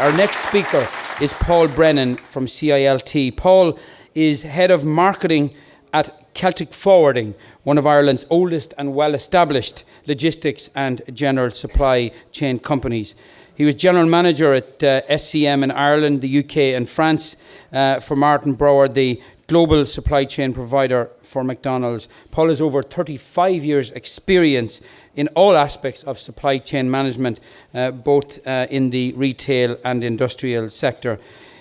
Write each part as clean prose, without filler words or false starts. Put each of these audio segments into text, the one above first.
Our next speaker is Paul Brennan from CILT. Paul is Head of Marketing at Celtic Forwarding, one of Ireland's oldest and well-established logistics and general supply chain companies. He was General Manager at SCM in Ireland, the UK and France for Martin Brower, the global supply chain provider for McDonald's. Paul has over 35 years' experience in all aspects of supply chain management, both in the retail and industrial sector.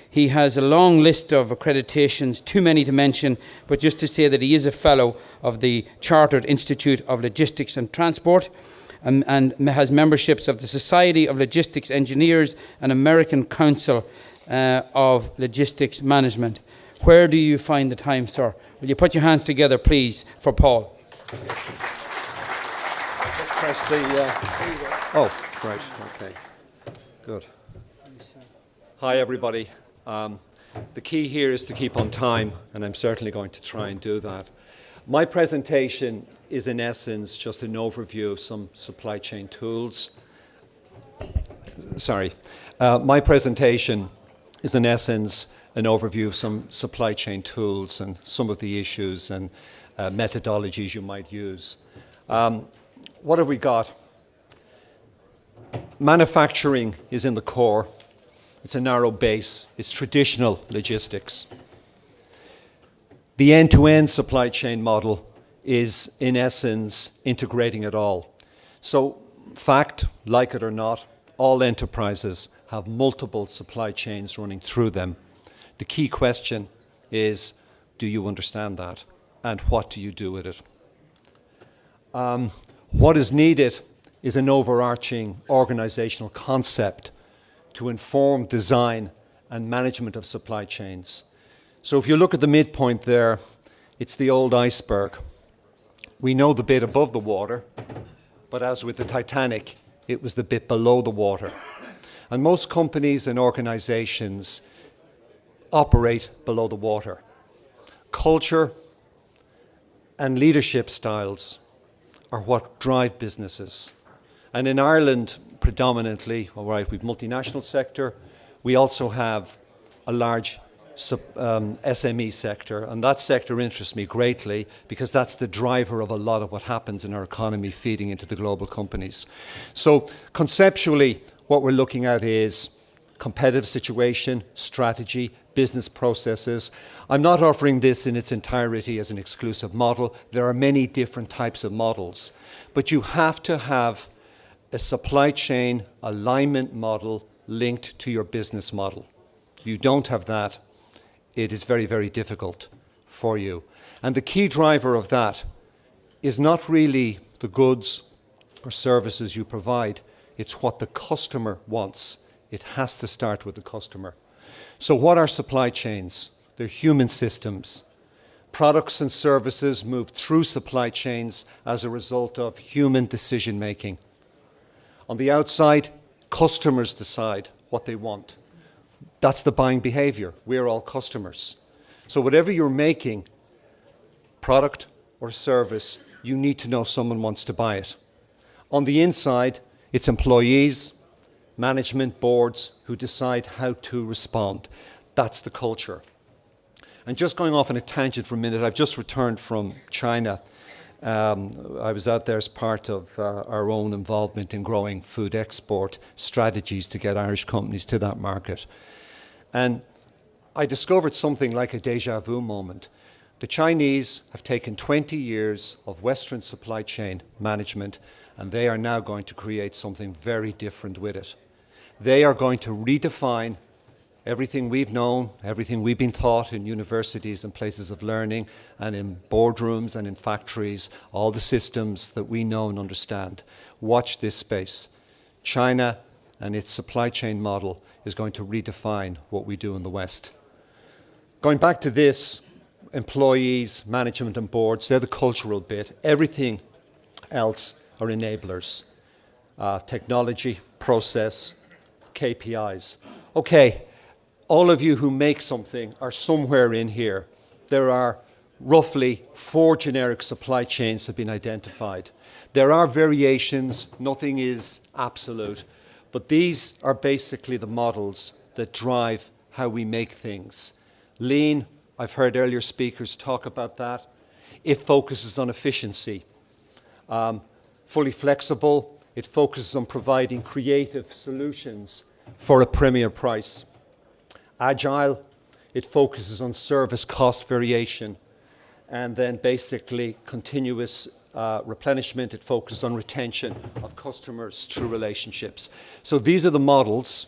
He has a long list of accreditations, too many to mention, but just to say that he is a fellow of the Chartered Institute of Logistics and Transport, and has memberships of the Society of Logistics Engineers and American Council of Logistics Management. Where do you find the time, sir? Will you put your hands together, please, for Paul? Just press the... Oh, right, okay. Good. Hi, everybody. The key here is to keep on time, and I'm certainly going to try and do that. My presentation is, in essence, just an overview of some supply chain tools. My presentation is, in essence, an overview of some supply chain tools and some of the issues and methodologies you might use. What have we got? Manufacturing is in the core. It's a narrow base. It's traditional logistics. The end-to-end supply chain model is, in essence, integrating it all. So, fact, like it or not, all enterprises have multiple supply chains running through them. The key question is, do you understand that? And what do you do with it? What is needed is an overarching organizational concept to inform design and management of supply chains. So if you look at the midpoint there, it's the old iceberg. We know the bit above the water, but as with the Titanic, it was the bit below the water. And most companies and organizations operate below the water. Culture and leadership styles are what drive businesses. And in Ireland, predominantly, all right, we've multinational sector, we also have a large SME sector, and that sector interests me greatly because that's the driver of a lot of what happens in our economy feeding into the global companies. So conceptually, what we're looking at is competitive situation, strategy, business processes. I'm not offering this in its entirety as an exclusive model. There are many different types of models, but you have to have a supply chain alignment model linked to your business model. You don't have that, it is very, very difficult for you. And the key driver of that is not really the goods or services you provide, it's what the customer wants. It has to start with the customer. So what are supply chains? They're human systems. Products and services move through supply chains as a result of human decision making. On the outside, customers decide what they want. That's the buying behavior. We're all customers. So whatever you're making, product or service, you need to know someone wants to buy it. On the inside, it's employees, management boards who decide how to respond. That's the culture. And just going off on a tangent for a minute, I've just returned from China. I was out there as part of our own involvement in growing food export strategies to get Irish companies to that market. And I discovered something like a déjà vu moment. The Chinese have taken 20 years of Western supply chain management, and they are now going to create something very different with it. They are going to redefine everything we've known, everything we've been taught in universities and places of learning and in boardrooms and in factories, all the systems that we know and understand. Watch this space. China and its supply chain model is going to redefine what we do in the West. Going back to this, employees, management and boards, they're the cultural bit. Everything else are enablers. Technology, process, KPIs. Okay, all of you who make something are somewhere in here. There are roughly 4 generic supply chains have been identified. There are variations, nothing is absolute, But these are basically the models that drive how we make things. Lean, I've heard earlier speakers talk about that. It focuses on efficiency. Fully flexible, it focuses on providing creative solutions for a premier price. Agile, it focuses on service cost variation. And then basically continuous replenishment, it focuses on retention of customers through relationships. So these are the models.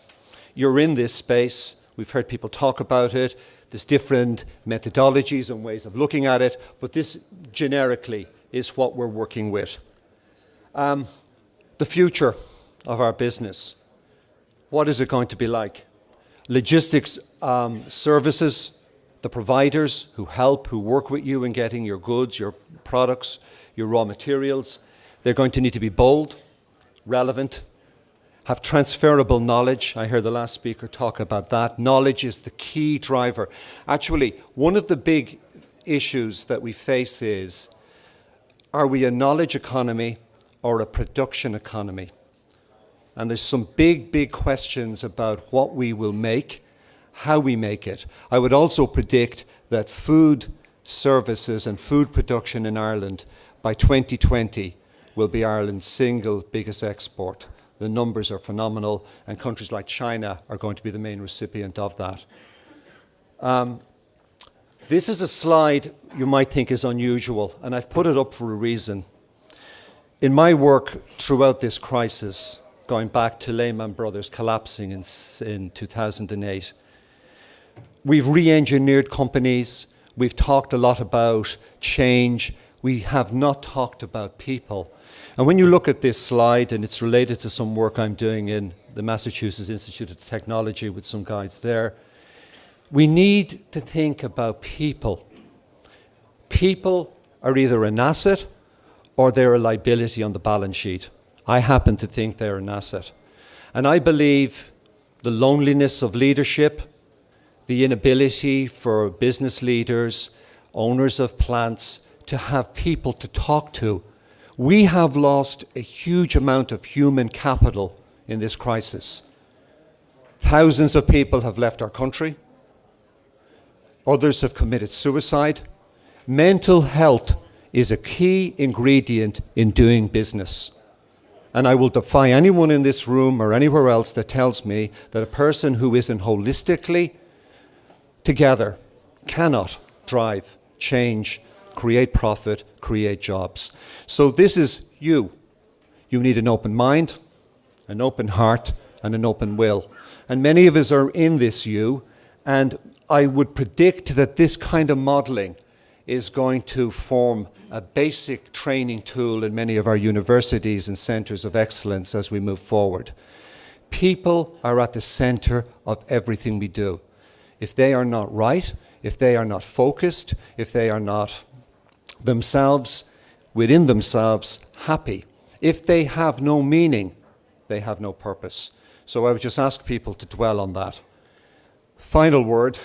You're in this space. We've heard people talk about it. There's different methodologies and ways of looking at it, but this generically is what we're working with. The future of our business. What is it going to be like? Logistics services, the providers who help, who work with you in getting your goods, your products, your raw materials, they're going to need to be bold, relevant, have transferable knowledge. I heard the last speaker talk about that. Knowledge is the key driver. Actually, one of the big issues that we face is, are we a knowledge economy or a production economy? And there's some big questions about what we will make, how we make it. I would also predict that food services and food production in Ireland by 2020 will be Ireland's single biggest export. The numbers are phenomenal, and countries like China are going to be the main recipient of that. This is a slide you might think is unusual, and I've put it up for a reason. In my work throughout this crisis, going back to Lehman Brothers collapsing in 2008, we've re-engineered companies, we've talked a lot about change, we have not talked about people. And when you look at this slide, and it's related to some work I'm doing in the Massachusetts Institute of Technology with some guys there, we need to think about people. People are either an asset or they're a liability on the balance sheet. I happen to think they're an asset. And I believe the loneliness of leadership, the inability for business leaders, owners of plants, to have people to talk to. We have lost a huge amount of human capital in this crisis. Thousands of people have left our country. Others have committed suicide. Mental health is a key ingredient in doing business. And I will defy anyone in this room or anywhere else that tells me that a person who isn't holistically together cannot drive change, create profit, create jobs. So this is you. You need an open mind, an open heart, and an open will. And many of us are in this you, and I would predict that this kind of modeling is going to form a basic training tool in many of our universities and centers of excellence as we move forward. People are at the center of everything we do. If they are not right, if they are not focused, if they are not themselves, within themselves, happy, if they have no meaning, they have no purpose. So I would just ask people to dwell on that. Final word,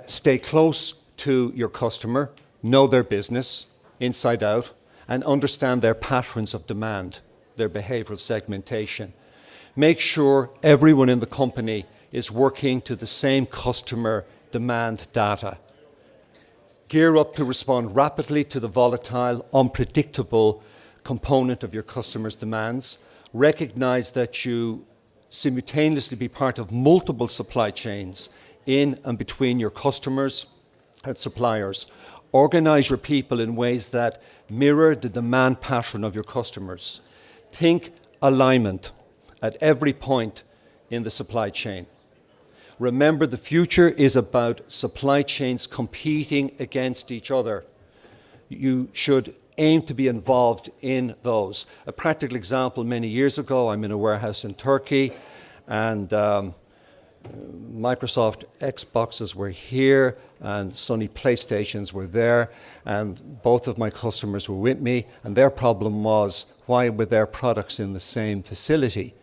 stay close to your customer, know their business inside out, and understand their patterns of demand, their behavioral segmentation. Make sure everyone in the company is working to the same customer demand data. Gear up to respond rapidly to the volatile, unpredictable component of your customers' demands. Recognize that you simultaneously be part of multiple supply chains in and between your customers and suppliers. Organize your people in ways that mirror the demand pattern of your customers. Think alignment at every point in the supply chain. Remember, the future is about supply chains competing against each other. You should aim to be involved in those. A practical example, many years ago, I'm in a warehouse in Turkey, and Microsoft Xboxes were here and Sony PlayStations were there, and both of my customers were with me, and their problem was, why were their products in the same facility?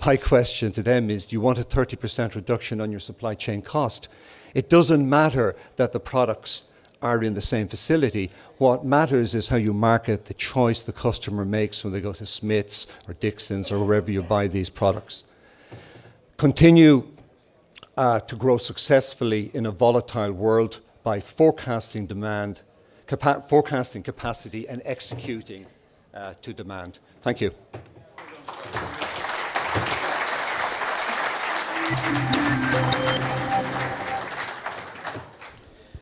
My question to them is, do you want a 30% reduction on your supply chain cost? It doesn't matter that the products are in the same facility. What matters is how you market, the choice the customer makes when they go to Smith's or Dixon's or wherever you buy these products. Continue to grow successfully in a volatile world by forecasting demand, forecasting capacity and executing to demand. Thank you.